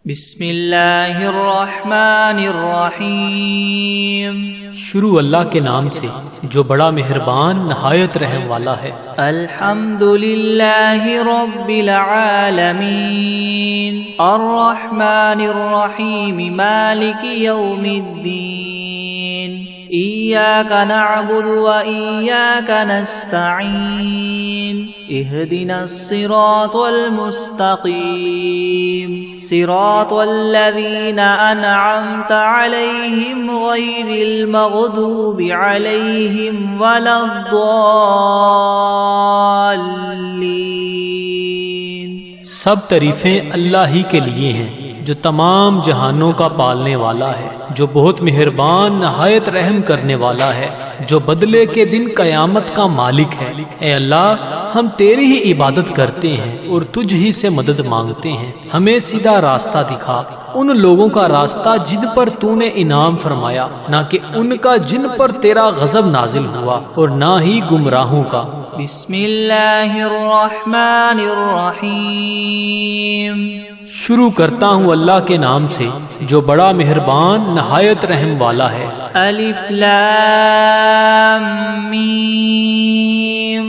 بسم اللہ الرحمن الرحیم۔ شروع اللہ کے نام سے جو بڑا مہربان نہایت رحم والا ہے۔ الحمد للہ رب العالمین الرحمن الرحیم مالک یوم الدین ایاک نعبد و ایاک نستعین اہدنا الصراط المستقیم صراط الذین انعمت علیہم غیر المغضوب علیہم ولا الضالین۔ سب تعریفیں اللہ ہی کے لیے ہیں جو تمام جہانوں کا پالنے والا ہے، جو بہت مہربان نہایت رحم کرنے والا ہے، جو بدلے کے دن قیامت کا مالک ہے۔ اے اللہ، ہم تیری ہی عبادت کرتے ہیں اور تجھ ہی سے مدد مانگتے ہیں۔ ہمیں سیدھا راستہ دکھا، ان لوگوں کا راستہ جن پر تو نے انعام فرمایا، نہ کہ ان کا جن پر تیرا غضب نازل ہوا، اور نہ ہی گمراہوں کا۔ بسم اللہ الرحمن الرحیم۔ شروع کرتا ہوں اللہ کے نام سے جو بڑا مہربان نہایت رحم والا ہے۔ الف لام میم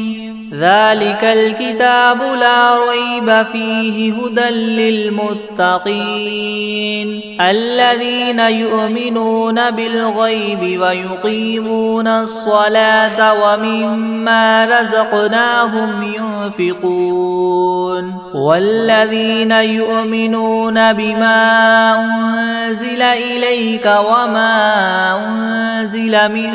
ذالک الکتاب لا ریب فیہ ھدی للمتقین الذین یؤمنون بالغیب ویقیمون الصلاة ومما رزقناہم ينفقون والذین یؤمنون بما انزل الیک وما انزل من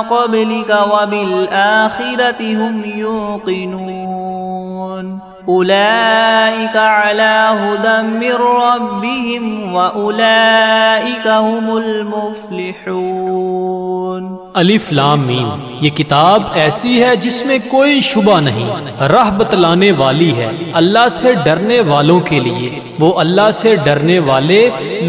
قبلک وبالآخرة هم يوقنون اولئک علی ھدی من ربہم واولئک هم المفلحون۔ الف لام میم، یہ کتاب ایسی ہے جس میں کوئی شبہ نہیں، راہ بتلانے والی ہے اللہ سے ڈرنے والوں کے لیے۔ وہ اللہ سے ڈرنے والے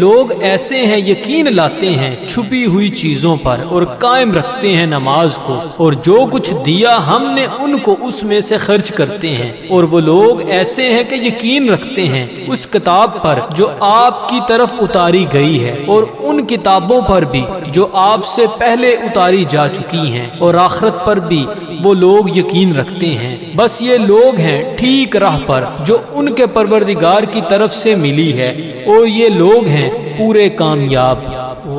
لوگ ایسے ہیں یقین لاتے ہیں چھپی ہوئی چیزوں پر اور قائم رکھتے ہیں نماز کو، اور جو کچھ دیا ہم نے ان کو اس میں سے خرچ کرتے ہیں۔ اور وہ لوگ ایسے ہیں کہ یقین رکھتے ہیں اس کتاب پر جو آپ کی طرف اتاری گئی ہے، اور ان کتابوں پر بھی جو آپ سے پہلے اتاری جا چکی ہیں، اور آخرت پر بھی وہ لوگ یقین رکھتے ہیں۔ بس یہ لوگ ہیں ٹھیک راہ پر جو ان کے پروردگار کی طرف سے ملی ہے، اور یہ لوگ ہیں پورے کامیاب۔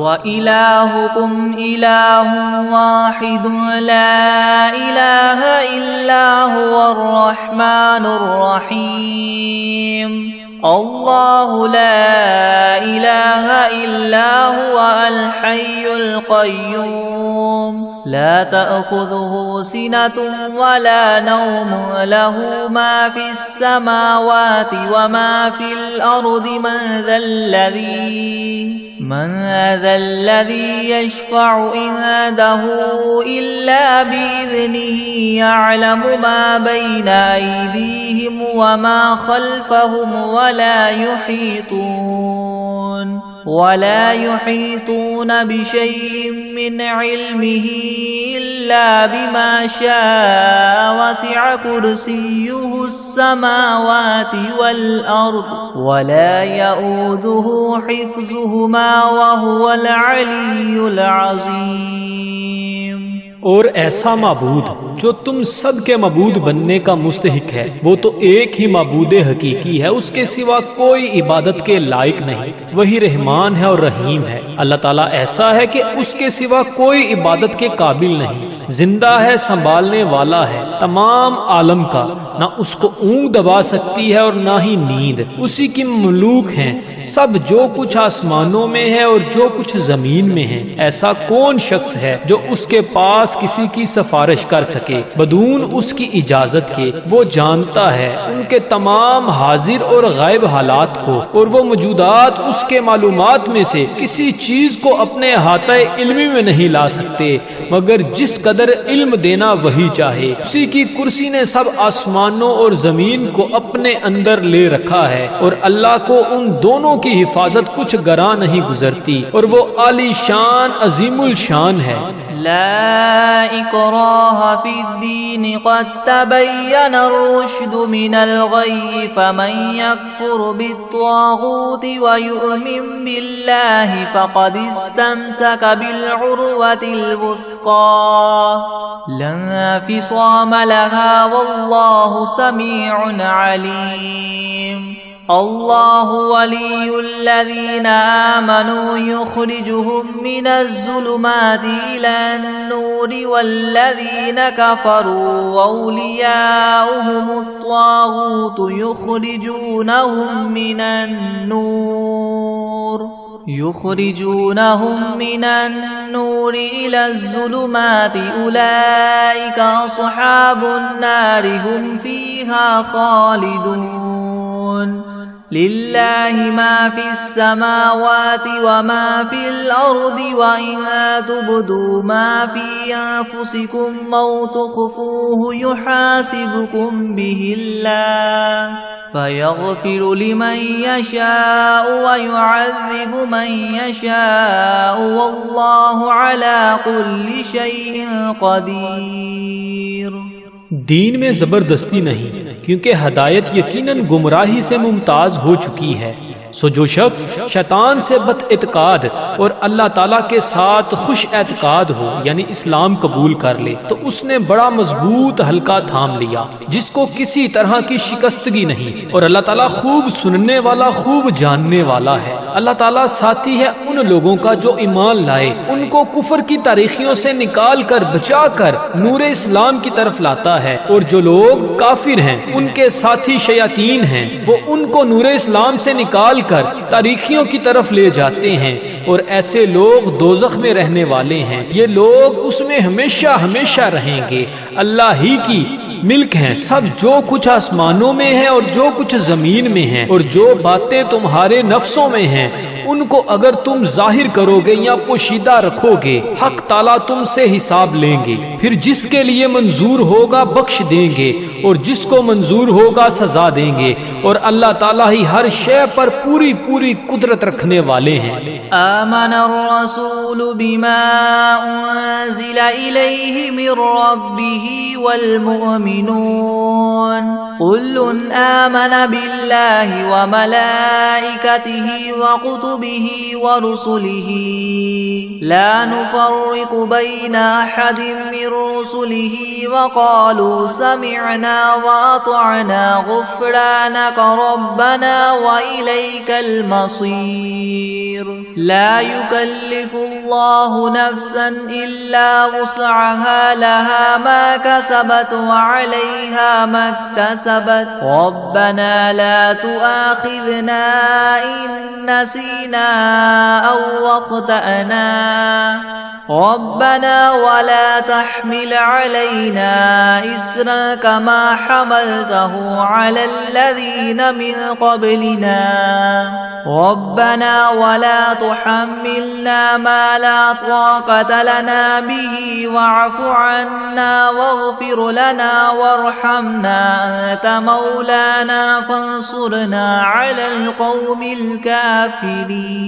وَإِلَٰهُكُمْ إِلَٰهٌ وَاحِدٌ لَا إِلَٰهَ إِلَّا هُوَ الرَّحْمَٰنُ الرَّحِيمُ اللہ لا الہ الا هو الحی القیوم لا تأخذه سنة ولا نوم له ما في السماوات وما في الأرض من ذا الذي يشفع عنده إلا بإذنه يعلم ما بين أيديهم وما خلفهم ولا يحيطون بشيء من علمه إلا بما شاء وسع كرسيه السماوات والأرض ولا يؤوده حفظهما وهو العلي العظيم۔ اور ایسا معبود جو تم سب کے معبود بننے کا مستحق ہے، وہ تو ایک ہی معبود حقیقی ہے، اس کے سوا کوئی عبادت کے لائق نہیں۔ وہی رحمان ہے اور رحیم ہے۔ اللہ تعالیٰ ایسا ہے کہ اس کے سوا کوئی عبادت کے قابل نہیں، زندہ ہے، سنبھالنے والا ہے تمام عالم کا، نہ اس کو اونگ دبا سکتی ہے اور نہ ہی نیند۔ اسی کی مملوک ہیں سب، جو کچھ آسمانوں میں ہے اور جو کچھ زمین میں ہے۔ ایسا کون شخص ہے جو اس کے پاس کسی کی سفارش کر سکے بدون اس کی اجازت کے؟ وہ جانتا ہے ان کے تمام حاضر اور غائب حالات کو، اور وہ موجودات اس کے معلومات میں سے کسی چیز کو اپنے احاطہ علمی میں نہیں لا سکتے مگر جس قدر علم دینا وہی چاہے۔ اسی کی کرسی نے سب آسمانوں اور زمین کو اپنے اندر لے رکھا ہے، اور اللہ کو ان دونوں کی حفاظت کچھ گراں نہیں گزرتی، اور وہ عالی شان عظیم الشان ہے۔ لا إكراه في الدين قد تبين الرشد من الغي فمن يكفر بالطاغوت ويؤمن بالله فقد استمسك بالعروة الوثقى لا انفصام لها والله سميع عليم الله ولي الذين آمنوا يخرجهم من الظلمات إلى النور والذين كفروا أولياؤهم الطاغوت يخرجونهم من النور إلى الظلمات أولئك أصحاب النار هم فيها خالدون لله ما في السماوات وما في الأرض وإن تبدوا ما في أنفسكم أو تخفوه يحاسبكم به الله فيغفر لمن يشاء ويعذب من يشاء والله على كل شيء قدير. دین میں زبردستی نہیں، کیونکہ ہدایت یقیناً گمراہی سے ممتاز ہو چکی ہے. سو جو شخص شیطان سے بد اعتقاد اور اللہ تعالیٰ کے ساتھ خوش اعتقاد ہو یعنی اسلام قبول کر لے تو اس نے بڑا مضبوط حلقہ تھام لیا جس کو کسی طرح کی شکستگی نہیں، اور اللہ تعالیٰ خوب سننے والا خوب جاننے والا ہے. اللہ تعالیٰ ساتھی ہے ان لوگوں کا جو ایمان لائے، ان کو کفر کی تاریخیوں سے نکال کر بچا کر نور اسلام کی طرف لاتا ہے، اور جو لوگ کافر ہیں ان کے ساتھی شیاطین ہیں، وہ ان کو نور اسلام سے نکال کر تاریخیوں کی طرف لے جاتے ہیں، اور ایسے لوگ دوزخ میں رہنے والے ہیں. یہ لوگ اس میں ہمیشہ ہمیشہ رہیں گے. اللہ ہی کی ملک ہیں سب، جو کچھ آسمانوں میں ہے اور جو کچھ زمین میں ہے، اور جو باتیں تمہارے نفسوں میں ہیں ان کو اگر تم ظاہر کرو گے یا پوشیدہ رکھو گے حق تعالیٰ تم سے حساب لیں گے. پھر جس کے لیے منظور ہوگا بخش دیں گے اور جس کو منظور ہوگا سزا دیں گے، اور اللہ تعالیٰ ہی ہر شے پر پوری پوری قدرت رکھنے والے ہیں. آمن الرسول بما انزل الیہ من ربہ والمؤمنون كل آمن بالله وملائكته وكتبه ورسله لا نفرق بين أحد من رسله وقالوا سمعنا وأطعنا غفرانك ربنا وإليك المصير. لا يكلف الله نفسا إلا وسعها لها ما كسبت وعليها ما اكتسبت ربنا لا تؤاخذنا إن نسينا أو أخطأنا ربنا ولا تحمل علينا إصرا كما حملته على الذين من قبلنا ربنا ولا تحملنا ما لا طاقة لنا به واعف عنا واغفر لنا وارحمنا أنت مولانا فانصرنا على القوم الكافرين.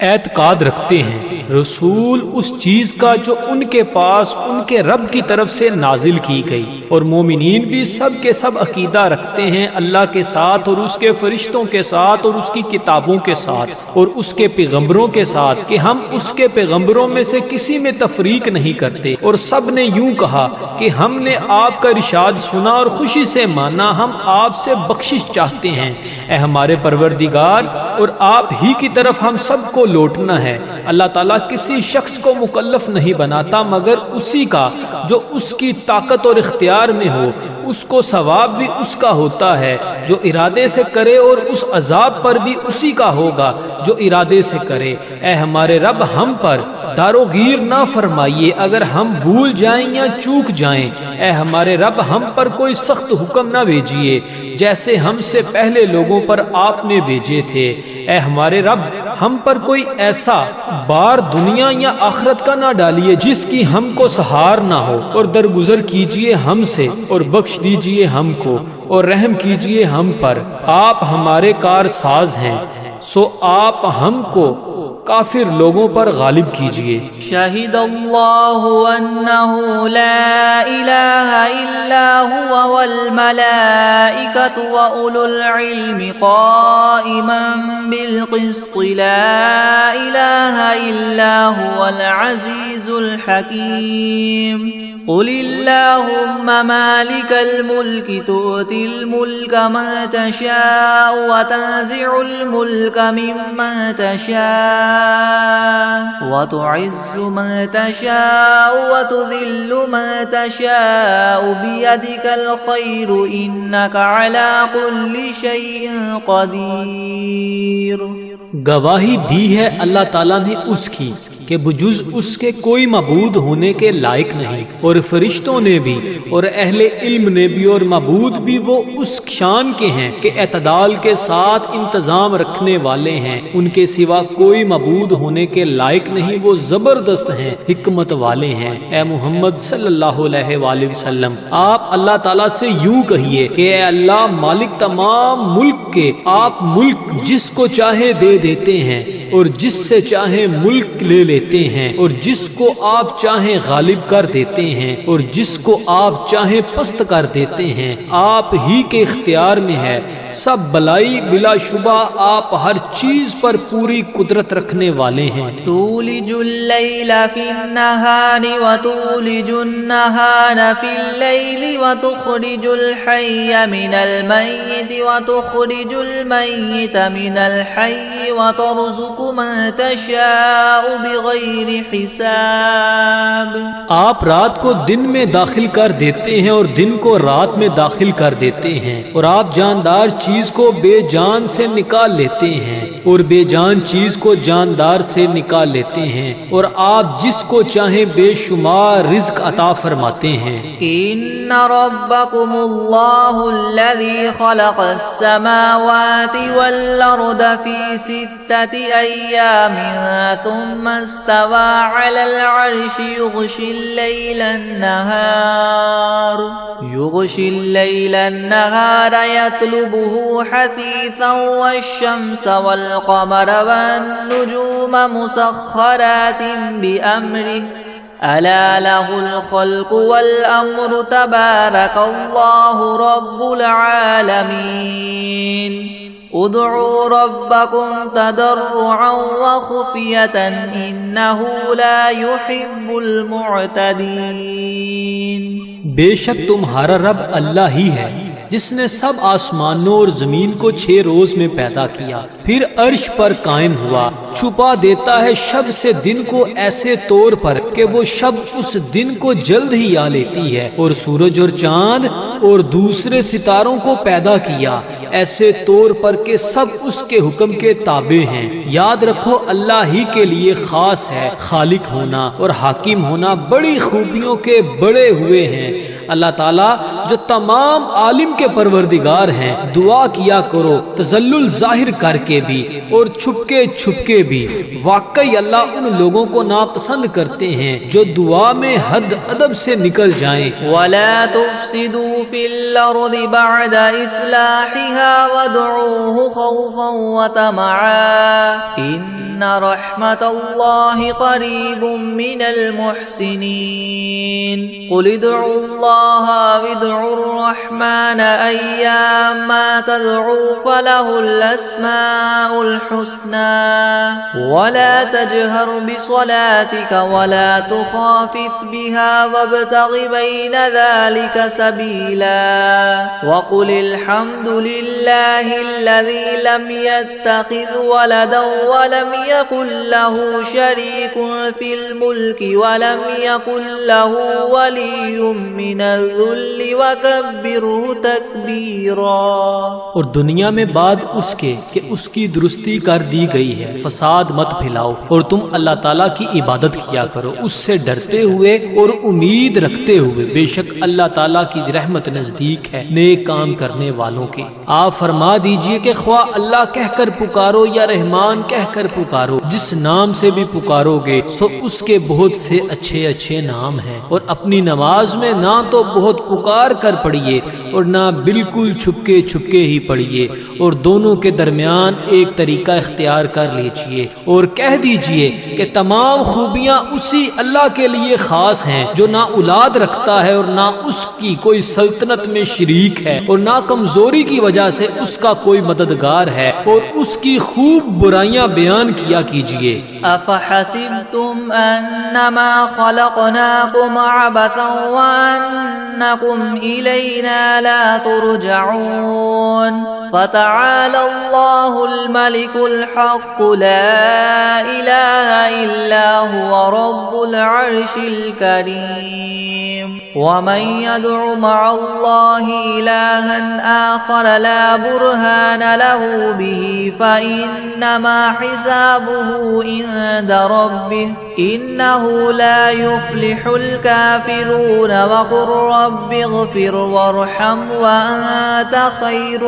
اعتقاد رکھتے ہیں رسول اس چیز کا جو ان کے پاس ان کے رب کی طرف سے نازل کی گئی، اور مومنین بھی سب کے سب عقیدہ رکھتے ہیں اللہ کے ساتھ اور اس کے فرشتوں کے ساتھ اور اس کی کتابوں کے ساتھ اور اس کے پیغمبروں کے ساتھ کہ ہم اس کے پیغمبروں میں سے کسی میں تفریق نہیں کرتے. اور سب نے یوں کہا کہ ہم نے آپ کا ارشاد سنا اور خوشی سے مانا، ہم آپ سے بخشش چاہتے ہیں اے ہمارے پروردگار، اور آپ ہی کی طرف ہم سب کو لوٹنا ہے. اللہ تعالیٰ کسی شخص کو مکلف نہیں بناتا مگر اسی کا جو اس کی طاقت اور اختیار میں ہو. اس کو ثواب بھی اس کا ہوتا ہے جو ارادے سے کرے، اور اس عذاب پر بھی اسی کا ہوگا جو ارادے سے کرے. اے ہمارے رب ہم پر داروگیر نہ فرمائیے اگر ہم بھول جائیں یا چوک جائیں. اے ہمارے رب ہم پر کوئی سخت حکم نہ بھیجیے جیسے ہم سے پہلے لوگوں پر آپ نے بھیجے تھے. اے ہمارے رب ہم پر کوئی ایسا بار دنیا یا آخرت کا نہ ڈالیے جس کی ہم کو سہار نہ ہو، اور درگزر کیجیے ہم سے اور بخش دیجیے ہم کو اور رحم کیجیے ہم پر. آپ ہمارے کار ساز ہیں، سو آپ ہم کو کافر لوگوں پر غالب کیجیے۔ شہد اللہ انہ لا الہ الا هو والملائکۃ واولو العلم قائما بالقسط لا الہ الا هو العزیز الحکیم۔ قل اللہم مالک الملک تؤتی الملک من تشاء وتنزع الملک ممن تشاء وتعز من تشاء وتذل من تشاء بيدك الخير إنك على كل شيء قدير۔ گواہی دی ہے اللہ تعالیٰ نے اس کی کہ بجز اس کے کوئی معبود ہونے کے لائق نہیں، اور فرشتوں نے بھی اور اہل علم نے بھی اور معبود بھی وہ اس شان کے ہیں کہ اعتدال کے ساتھ انتظام رکھنے والے ہیں، ان کے سوا کوئی معبود ہونے کے لائق نہیں، وہ زبردست ہیں، حکمت والے ہیں۔ اے محمد صلی اللہ علیہ وآلہ وسلم، آپ اللہ تعالیٰ سے یوں کہیے کہ اے اللہ مالک تمام ملک کے، آپ ملک جس کو چاہے دے دیتے ہیں اور جس سے چاہیں ملک لے لیتے ہیں، اور جس کو آپ چاہیں غالب کر دیتے ہیں اور جس کو آپ چاہیں پست کر دیتے ہیں، آپ ہی کے اختیار میں ہے سب بلائی، بلا شبہ آپ ہر چیز پر پوری قدرت رکھنے والے ہیں۔ تولج اللیل فی النہار وتولج النہار فی اللیل وتخرج الحی من المیت وتخرج المیت من الحی وترزق من تشاء بغیر حساب۔ آپ رات کو دن میں داخل کر دیتے ہیں اور دن کو رات میں داخل کر دیتے ہیں، اور آپ جاندار چیز کو بے جان سے نکال لیتے ہیں اور بے جان چیز کو جاندار سے نکال لیتے ہیں، اور آپ جس کو چاہیں بے شمار رزق عطا فرماتے ہیں۔ ان ربکم اللہ الذی خلق السماوات والارض فی 6 ایام ثم استوى على العرش يغشي الليل النهار يطلبه حثيثا والشمس والقمر والنجوم مسخرات بأمره ألا له الخلق والأمر تبارك الله رب العالمين۔ ادعوا ربكم تضرعا وخفية إنه لا يحب المعتدين۔ بے شک تمہارا رب اللہ ہی ہے جس نے سب آسمانوں اور زمین کو 6 روز میں پیدا کیا، پھر عرش پر قائم ہوا، چھپا دیتا ہے شب سے دن کو ایسے طور پر کہ وہ شب اس دن کو جلد ہی آ لیتی ہے، اور سورج اور چاند اور دوسرے ستاروں کو پیدا کیا ایسے طور پر کہ سب اس کے حکم کے تابع ہیں۔ یاد رکھو اللہ ہی کے لیے خاص ہے خالق ہونا اور حاکم ہونا، بڑی خوبیوں کے بڑے ہوئے ہیں۔ اللہ تعالیٰ جو تمام عالم کے پروردگار ہیں، دعا کیا کرو تذلل ظاہر کر کے بھی اور چھپ کے بھی۔ واقعی اللہ ان لوگوں کو ناپسند کرتے ہیں جو دعا میں حد ادب سے نکل جائیں۔ ولا تفسدوا في الأرض بعد إصلاحها وادعوه خوفا وطمعا إن رحمة الله قريب من المحسنين۔ قل ادعوا الله وادعوا الرحمن أيما تدعوا فله الأسماء الحسنى ولا تجهر بصلاتك ولا تخافت بها وابتغ بين ذلك سبيلا وقل الحمد لله الذي لم يتخذ ولدا ولم يكن له شريك في الملك ولم يكن له ولي من الذل وكبره تكبيرا۔ اور دنیا میں بعد اس کے کہ اس کی درستی کر دی گئی ہے فساد مت پھیلاؤ، اور تم اللہ تعالیٰ کی عبادت کیا کرو اس سے ڈرتے ہوئے اور امید رکھتے ہوئے، بے شک اللہ تعالیٰ کی رحمت نزدیک ہے نیک کام کرنے والوں کے۔ آپ فرما دیجئے کہ خواہ اللہ کہہ کر پکارو یا رحمان کہہ کر پکارو، جس نام سے بھی پکارو گے سو اس کے بہت سے اچھے اچھے نام ہیں، اور اپنی نماز میں نہ تو بہت پکار کر پڑھیے اور نہ بالکل چھپکے چھپکے ہی پڑھیے، اور دونوں کے درمیان ایک طریقہ اختیار کر لیجئے اور کہہ دیجئے کہ تمام خوبیاں اسی اللہ کے لیے خاص ہیں جو نہ اولاد رکھتا ہے اور نہ اس کی کوئی سلطنت میں شریک ہے، اور نہ کمزوری کی وجہ سے اس کا کوئی مددگار ہے، اور اس کی خوب برائیاں بیان کیا کیجئے۔ افحسبتم انما خلقناكم عبثا وانکم الینا لا ترجعون فتعالى الله الملك الحق لا اله الا هو رب العرش الكريم ومن يدع مع الله إلها آخر لا برهان له به فإنما حسابه عند ربه إنه لا يفلح الكافرون وقل رب اغفر وارحم وأنت خير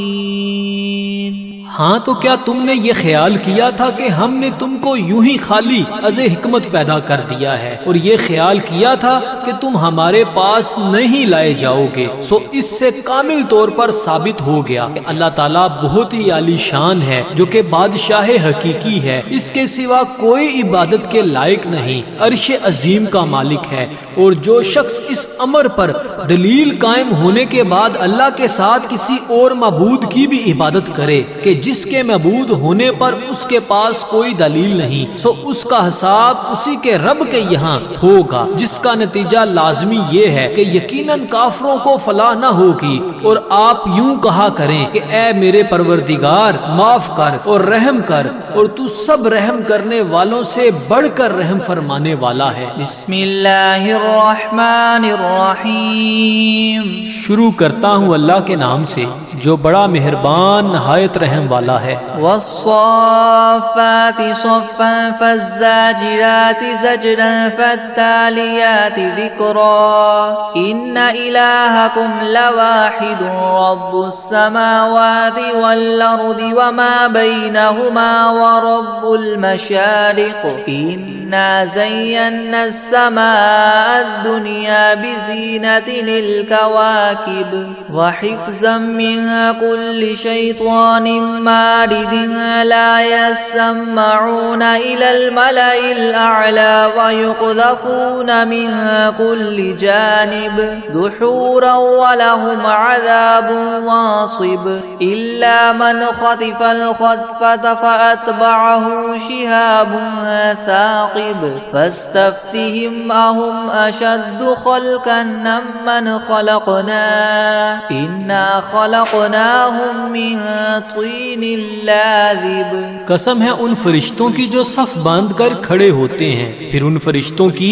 الراحمين۔ ہاں تو کیا تم نے یہ خیال کیا تھا کہ ہم نے تم کو یوں ہی خالی از حکمت پیدا کر دیا ہے، اور یہ خیال کیا تھا کہ تم ہمارے پاس نہیں لائے جاؤ گے؟ سو اس سے کامل طور پر ثابت ہو گیا کہ اللہ تعالیٰ بہت ہی عالی شان ہے، جو کہ بادشاہ حقیقی ہے، اس کے سوا کوئی عبادت کے لائق نہیں، عرش عظیم کا مالک ہے۔ اور جو شخص اس امر پر دلیل قائم ہونے کے بعد اللہ کے ساتھ کسی اور معبود کی بھی عبادت کرے کہ جس کے معبود ہونے پر اس کے پاس کوئی دلیل نہیں، سو اس کا حساب اسی کے رب کے یہاں ہوگا، جس کا نتیجہ لازمی یہ ہے کہ یقیناً کافروں کو فلاح نہ ہوگی۔ اور آپ یوں کہا کریں کہ اے میرے پروردگار معاف کر اور رحم کر، اور تو سب رحم کرنے والوں سے بڑھ کر رحم فرمانے والا ہے۔ بسم اللہ الرحمن الرحیم۔ شروع کرتا ہوں اللہ کے نام سے جو بڑا مہربان نہایت رحم والا ہے۔ والصافات صفا فالزاجرات زجرا فالتاليات ذكرا إن إلهكم لواحد رب السماوات والأرض وما بينهما ورب المشارق إنا زينا السماء الدنيا بزينة للكواكب وحفظا من كل شيطان مارد لا يسمعون إلى الملأ الأعلى ويقذفون من كل جانب دحورا ولهم عذاب واصب إلا من خطف الخطفة فأتبعه شهاب ثاقب فاستفتهم أهم أشد خلقا ممن خلقنا إنا خلقناهم من طين لازب۔ قسم ہے ان فرشتوں کی جو صف باندھ کر کھڑے ہوتے ہیں، پھر ان فرشتوں کی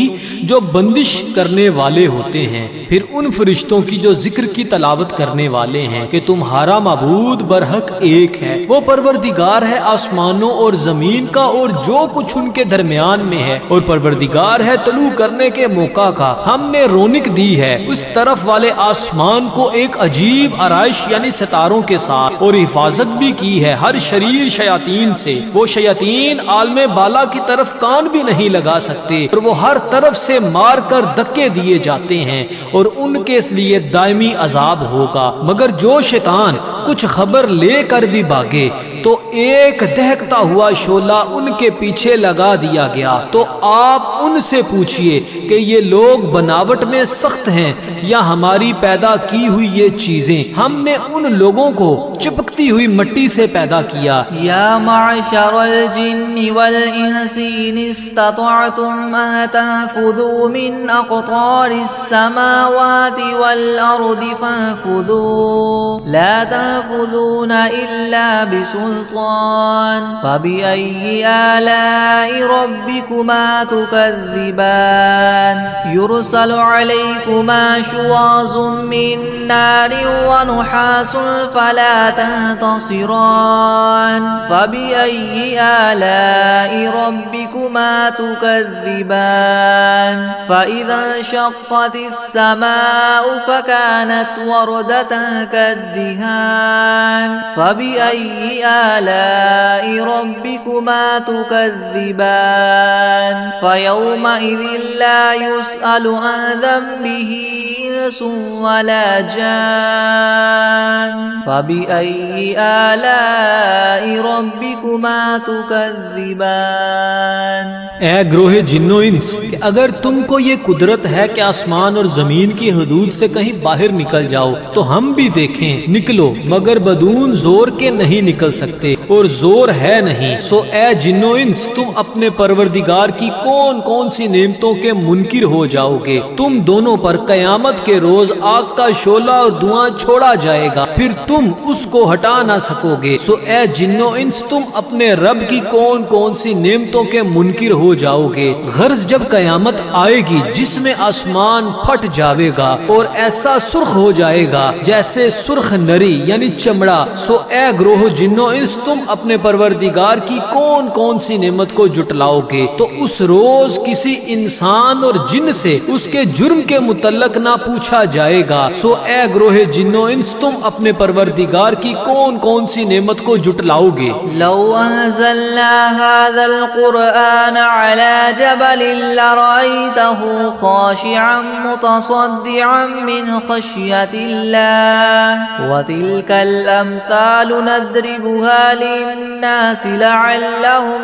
جو بندش کرنے والے ہوتے ہیں، پھر ان فرشتوں کی جو ذکر کی تلاوت کرنے والے ہیں کہ تمہارا معبود برحق ایک ہے، وہ پروردگار ہے آسمانوں اور زمین کا اور جو کچھ ان کے درمیان میں ہے، اور پروردگار ہے طلوع کرنے کے موقع کا۔ ہم نے رونق دی ہے اس طرف والے آسمان کو ایک عجیب آرائش یعنی ستاروں کے ساتھ، اور حفاظت بھی کی ہے ہر شریر شیاطین سے۔ وہ شیاطین عالم بالا کی طرف کان بھی نہیں لگا سکتے، اور وہ ہر طرف سے مار کر دھکے دیے جاتے ہیں، اور ان کے اس لیے دائمی عذاب ہوگا۔ مگر جو شیطان کچھ خبر لے کر بھی بھاگے تو ایک دہکتا ہوا شعلہ ان کے پیچھے لگا دیا گیا۔ تو آپ ان سے پوچھئے کہ یہ لوگ بناوٹ میں سخت ہیں یا ہماری پیدا کی ہوئی یہ چیزیں؟ ہم نے ان لوگوں کو چپکتی ہوئی مٹی سے پیدا کیا۔ یا معشر الجن والانس ان استطعتم ان تنفذوا من اقطار السماوات والارض فانفذوا لا تنفذون الا بسلطان فبأي آلاء ربكما تكذبان يرسل عليكما شواظ من نار ونحاس فلا تنتصران فبأي آلاء ربكما تكذبان فإذا انشقت السماء فكانت وردة كالدهان فبأي آلاء ربكما تكذبان فيومئذ لا يسأل عن ذنبه إنس ولا جان فبأي آلاء ربكما تكذبان اے گروہ جن و انس کہ اگر تم کو یہ قدرت ہے کہ آسمان اور زمین کی حدود سے کہیں باہر نکل جاؤ تو ہم بھی دیکھیں، نکلو، مگر بدون زور کے نہیں نکل سکتے اور زور ہے نہیں۔ سو اے جن و انس تم اپنے پروردگار کی کون کون سی نعمتوں کے منکر ہو جاؤ گے؟ تم دونوں پر قیامت کے روز آگ کا شعلہ اور دھواں چھوڑا جائے گا، پھر تم اس کو ہٹا نہ سکو گے۔ سو اے جن و انس تم اپنے رب کی کون کون سی نعمتوں کے منکر ہو جاؤ گے؟ غرض جب قیامت آئے گی جس میں آسمان پھٹ جاوے گا اور ایسا سرخ ہو جائے گا جیسے سرخ نری یعنی چمڑا، سو اے گروہ جن و انس تم اپنے پروردگار کی کون کون سی نعمت کو جٹلاؤ گے؟ تو اس روز کسی انسان اور جن سے اس کے جرم کے متعلق نہ پوچھا جائے گا۔ سو اے گروہ جن و انس تم اپنے پروردگار کی کون کون سی نعمت کو جٹلاؤ گے؟ لو انزلنا هذا القرآن على جبل لرأيته خاشعا متصدعا من خشية الله وتلك الأمثال نضربها للناس لعلهم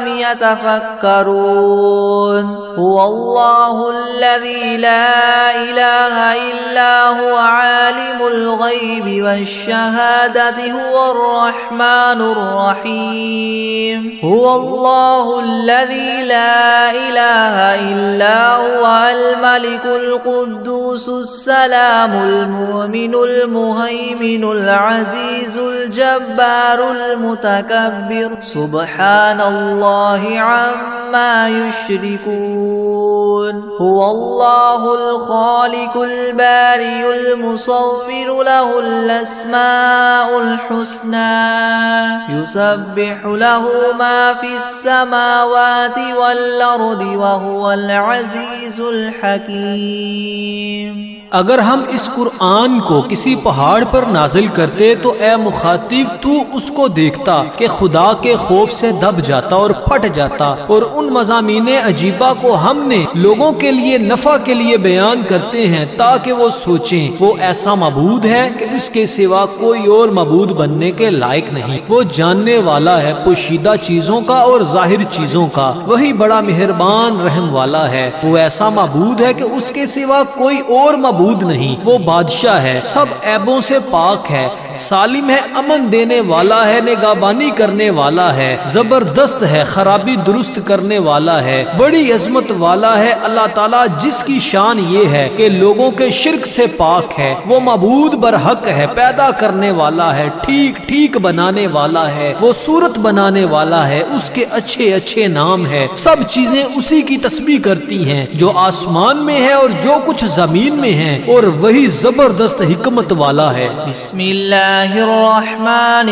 يتفكرون هو الله الذي لا إله إلا هو عالم الغيب والشهادة هو الرحمن الرحيم هو الله الذي لا إله إلا هو الملك القدوس السلام المؤمن المهيمن العزيز الجبار المتكبر سبحان الله عما يشركون هو الله الخالق البارئ المصور له الأسماء الحسنى يسبح له ما في السماوات والأرض وهو العزيز الحكيم۔ اگر ہم اس قرآن کو کسی پہاڑ پر نازل کرتے تو اے مخاطب تو اس کو دیکھتا کہ خدا کے خوف سے دب جاتا اور پھٹ جاتا، اور ان مضامین عجیبہ کو ہم نے لوگوں کے لیے نفع کے لیے بیان کرتے ہیں تاکہ وہ سوچیں۔ وہ ایسا معبود ہے کہ اس کے سوا کوئی اور معبود بننے کے لائق نہیں۔ وہ جاننے والا ہے پوشیدہ چیزوں کا اور ظاہر چیزوں کا، وہی بڑا مہربان رحم والا ہے۔ وہ ایسا معبود ہے کہ اس کے سوا کوئی اور معبود نہیں۔ وہ بادشاہ ہے، سب عیبوں سے پاک ہے، سالم ہے، امن دینے والا ہے، نگہبانی کرنے والا ہے، زبردست ہے، خرابی درست کرنے والا ہے، بڑی عظمت والا ہے۔ اللہ تعالیٰ جس کی شان یہ ہے کہ لوگوں کے شرک سے پاک ہے، وہ معبود برحق ہے، پیدا کرنے والا ہے، ٹھیک ٹھیک بنانے والا ہے، وہ صورت بنانے والا ہے، اس کے اچھے اچھے نام ہے۔ سب چیزیں اسی کی تسبیح کرتی ہیں جو آسمان میں ہے اور جو کچھ زمین میں ہے، اور وہی زبردست حکمت والا ہے۔ بسم اللہ الرحمن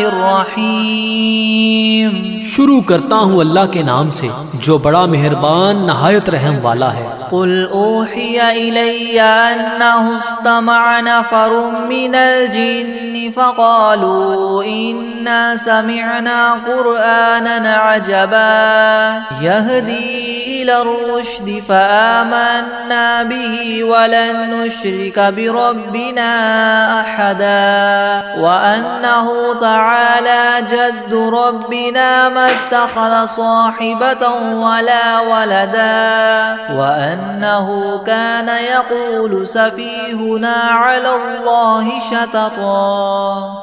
الرحیم۔ شروع کرتا ہوں اللہ کے نام سے جو بڑا مہربان نہایت رحم والا ہے۔ قل اوحی الی انہ استمع نفر من الجن فقالوا انا سمعنا قرآنا عجبا يهدي الى الرشد فآمنا به ولن نشرك بربنا احدا وانه تعالى جد ربنا ما اتخذ صاحبة ولا ولدا وانه كان يقول سفيهنا على الله شططا۔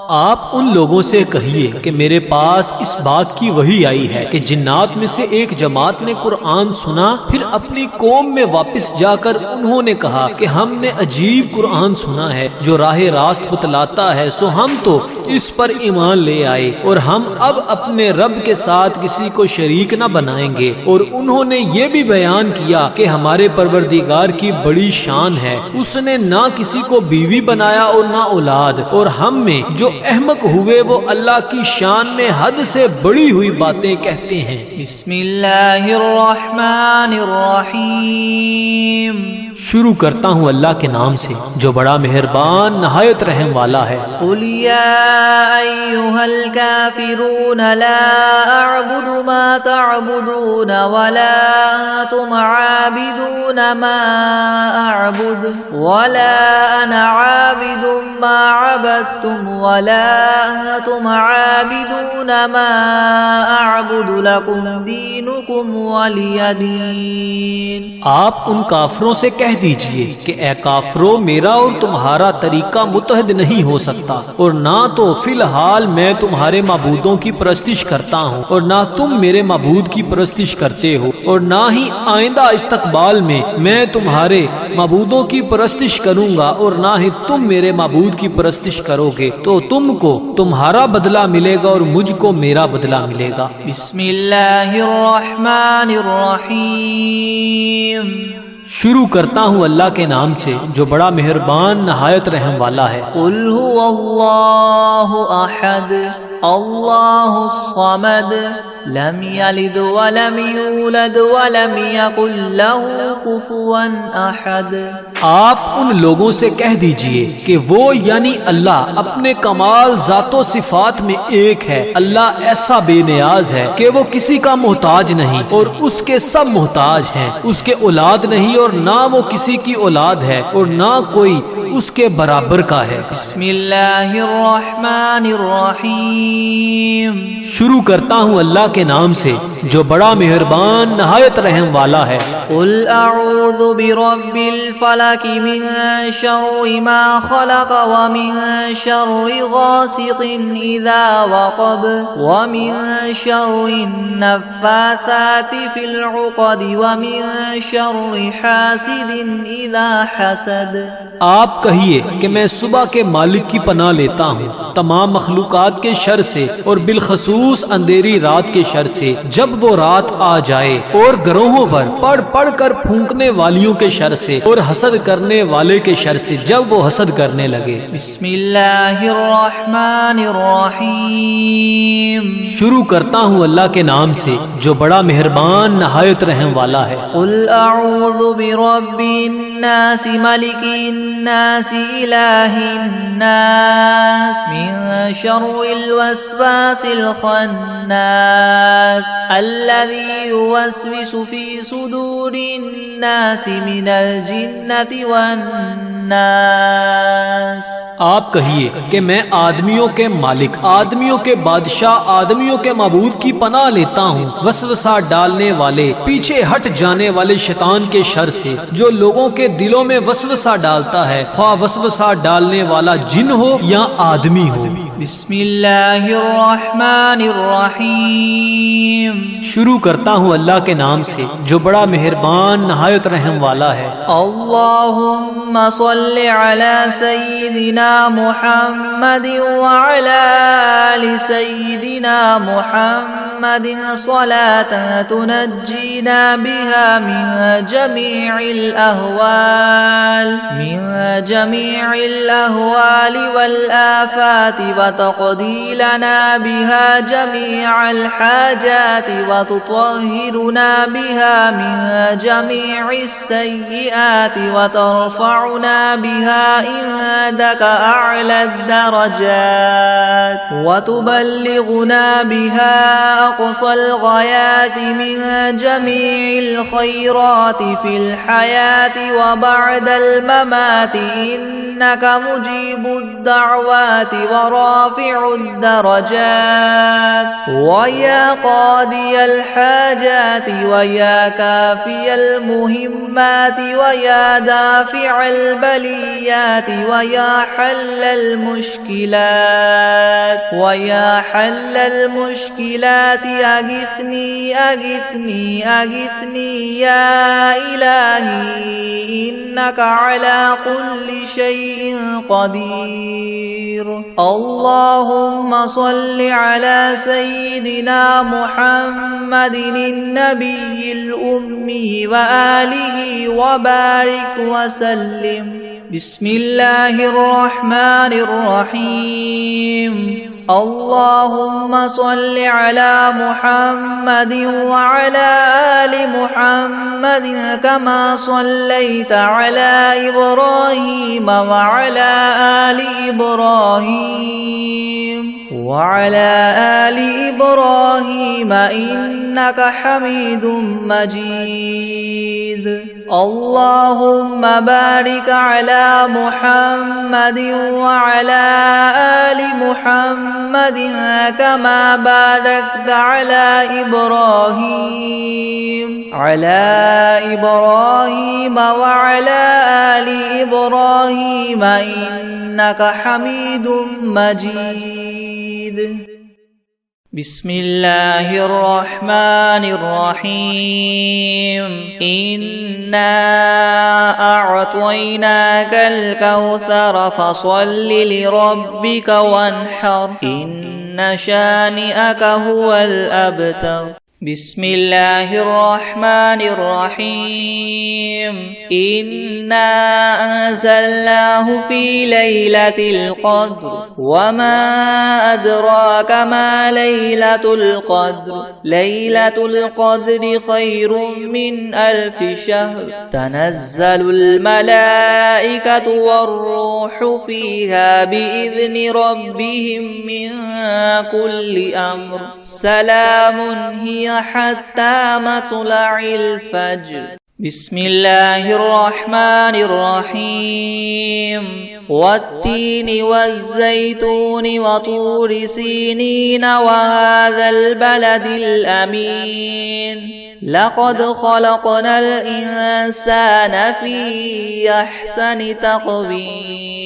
آپ ان لوگوں سے کہیے کہ میرے پاس اس بات کی وحی آئی ہے کہ جنات میں سے ایک جماعت نے قرآن سنا، پھر اپنی قوم میں واپس جا کر انہوں نے کہا کہ ہم نے عجیب قرآن سنا ہے جو راہ راست بتلاتا ہے، سو ہم تو اس پر ایمان لے آئے اور ہم اب اپنے رب کے ساتھ کسی کو شریک نہ بنائیں گے۔ اور انہوں نے یہ بھی بیان کیا کہ ہمارے پروردگار کی بڑی شان ہے، اس نے نہ کسی کو بیوی بنایا اور نہ اولاد، اور ہم میں جو احمق ہوئے وہ اللہ کی شان میں حد سے بڑی ہوئی باتیں کہتے ہیں۔ بسم اللہ الرحمن الرحیم۔ شروع کرتا ہوں اللہ کے نام سے جو بڑا مہربان نہایت رحم والا ہے۔ قل یا ایھا الکافرون لا اعبد ما تعبدون ولا انتم عابدون ما اعبد ولا انا عابد ما عبدتم ولا انتم عابدون ما اعبد لكم دینکم ولی دین۔ آپ ان کافروں سے کہہ دیجئے کہ اے کافرو میرا اور تمہارا طریقہ متحد نہیں ہو سکتا، اور نہ تو فی الحال میں تمہارے معبودوں کی پرستش کرتا ہوں اور نہ تم میرے معبود کی پرستش کرتے ہو، اور نہ ہی آئندہ استقبال میں تمہارے معبودوں کی پرستش کروں گا اور نہ ہی تم میرے معبود کی پرستش کرو گے، تو تم کو تمہارا بدلہ ملے گا اور مجھ کو میرا بدلہ ملے گا۔ بسم اللہ الرحمن الرحیم۔ شروع کرتا ہوں اللہ کے نام سے جو بڑا مہربان نہایت رحم والا ہے۔ قل هو اللہ احد اللہ الصمد لم یلد ولم یولد ولم یکن له کفوا احد۔ آپ ان لوگوں سے کہہ دیجئے کہ وہ یعنی اللہ اپنے کمال ذات و صفات میں ایک ہے، اللہ ایسا بے نیاز ہے کہ وہ کسی کا محتاج نہیں اور اس کے سب محتاج ہیں، اس کے اولاد نہیں اور نہ وہ کسی کی اولاد ہے اور نہ کوئی اس کے برابر کا ہے۔ بسم اللہ الرحمن الرحیم۔ شروع کرتا ہوں اللہ کے نام سے جو بڑا مہربان نہایت رحم والا ہے۔ قل اعوذ برب الفلق من شر ما خلق ومن شر غاسق اذا وقب ومن شر النفاثات في العقد ومن شر حاسد اذا حسد۔ آپ کہیے کہ میں صبح کے مالک کی پناہ لیتا ہوں تمام مخلوقات کے شر سے اور بالخصوص اندھیری رات کے شر سے جب وہ رات آ جائے، اور گروہوں پر پڑھ پڑھ کر پھونکنے والیوں کے شر سے اور حسد کرنے والے کے شر سے جب وہ حسد کرنے لگے۔ بسم اللہ الرحمن الرحیم۔ شروع کرتا ہوں اللہ کے نام سے جو بڑا مہربان نہایت رحم والا ہے۔ قل اعوذ برب الناس ملک الناس الہ الناس من شر الوسواس الخناس الذي يوسوس في صدور الناس من الجنة والناس۔ آپ کہیے کہ میں آدمیوں کے مالک، آدمیوں کے بادشاہ، آدمیوں کے معبود کی پناہ لیتا ہوں وسوسہ ڈالنے والے، پیچھے ہٹ جانے والے شیطان کے شر سے جو لوگوں کے دلوں میں وسوسہ ڈالتا ہے، خواہ وسوسہ ڈالنے والا جن ہو یا آدمی ہو۔ بسم اللہ الرحمن الرحیم۔ شروع کرتا ہوں اللہ کے نام سے جو بڑا مہربان نہایت رحم والا ہے۔ اللہم صل علی سیدنا محمد وعلی آل سیدنا محمد صلاة تنجینا بها من جمیع الأہوال والآفات وتقضی لنا بها جمیع الحاجات وتطهرنا بها من جمیع السیئات وترفعنا بها عندك أعلى الدرجات وتبلغنا بها أقصى الغايات من جميع الخيرات في الحياة وبعد الممات إنك مجيب الدعوات ورافع الدرجات ويا قاضي الحاجات ويا كافي المهمات ويا دافع البليات ويا حل المشكلات أغثني يا إلهي إنك على كل شيء قدير۔ اللهم صل على سيدنا محمد النبي الأمي وآله وبارك وسلم۔ بسم الله الرحمن الرحيم اللهم صل على محمد وعلى آل محمد كما صليت على إبراهيم وعلى آل إبراهيم إنك حميد مجيد اللهم بارك على محمد وعلى آل محمد كما باركت على إبراهيم وعلى آل إبراهيم إنك حميد مجيد بسم الله الرحمن الرحيم إنا أعطيناك الكوثر فصل لربك وانحر إن شانئك هو الأبتر بسم الله الرحمن الرحيم إنا أنزلناه في ليلة القدر وما أدراك ما ليلة القدر ليلة القدر خير من 1000 شهر تنزل الملائكة والروح فيها بإذن ربهم من كل أمر سلام هي حتى مطلع الفجر بسم الله الرحمن الرحيم والتين والزيتون وطور سينين وهذا البلد الأمين لقد خلقنا الإنسان في أحسن تقويم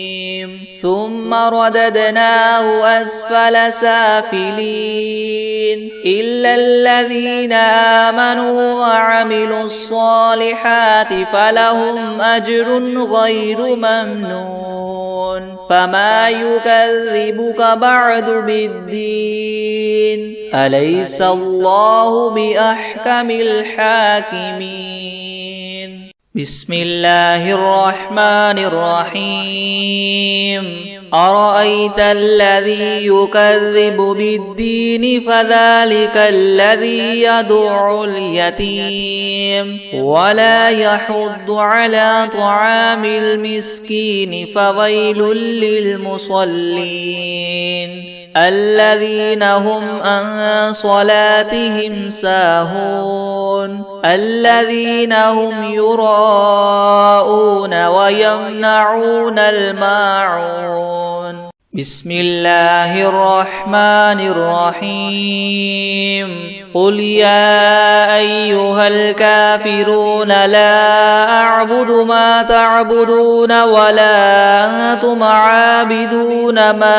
ثم رددناه أسفل سافلين إلا الذين آمنوا وعملوا الصالحات فلهم أجر غير ممنون فما يكذبك بعد بالدين أليس الله بأحكم الحاكمين بسم الله الرحمن الرحيم أرأيت الذي يكذب بالدين فذلك الذي يدع اليتيم ولا يحض على طعام المسكين فويل للمصلين الذين هم عن صلاتهم ساهون الذين هم يراءون ويمنعون الماعون بسم الله الرحمن الرحيم قل يا أيها الكافرون لا أعبد ما تعبدون ولا أنتم عابدون ما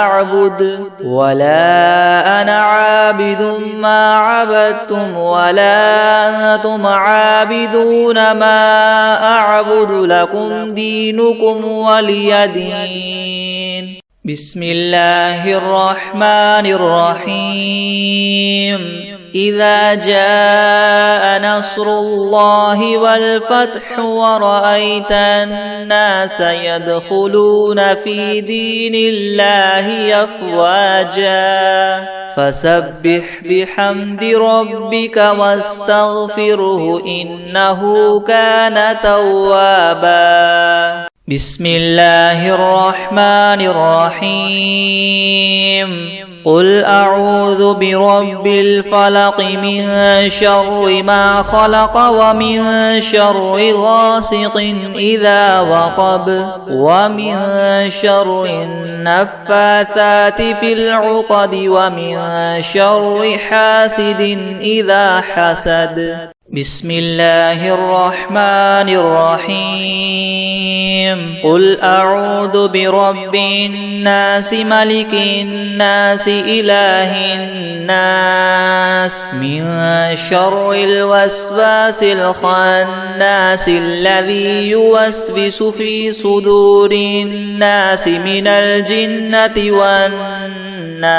أعبد ولا أنا عابد ما عبدتم ولا أنتم عابدون ما أعبد لكم دينكم ولي دين بسم الله الرحمن الرحيم إذا جاء نصر الله والفتح ورأيت الناس يدخلون في دين الله أفواجا فسبح بحمد ربك واستغفره إنه كان توابا بسم الله الرحمن الرحيم قل أعوذ برب الفلق من شر ما خلق ومن شر غاسق إذا وقب ومن شر النفاثات في العقد ومن شر حاسد إذا حسد بسم الله الرحمن الرحيم قل أعوذ برب الناس ملك الناس إله الناس من شر الوسواس الخناس الذي يوسوس في صدور الناس من الجنة والناس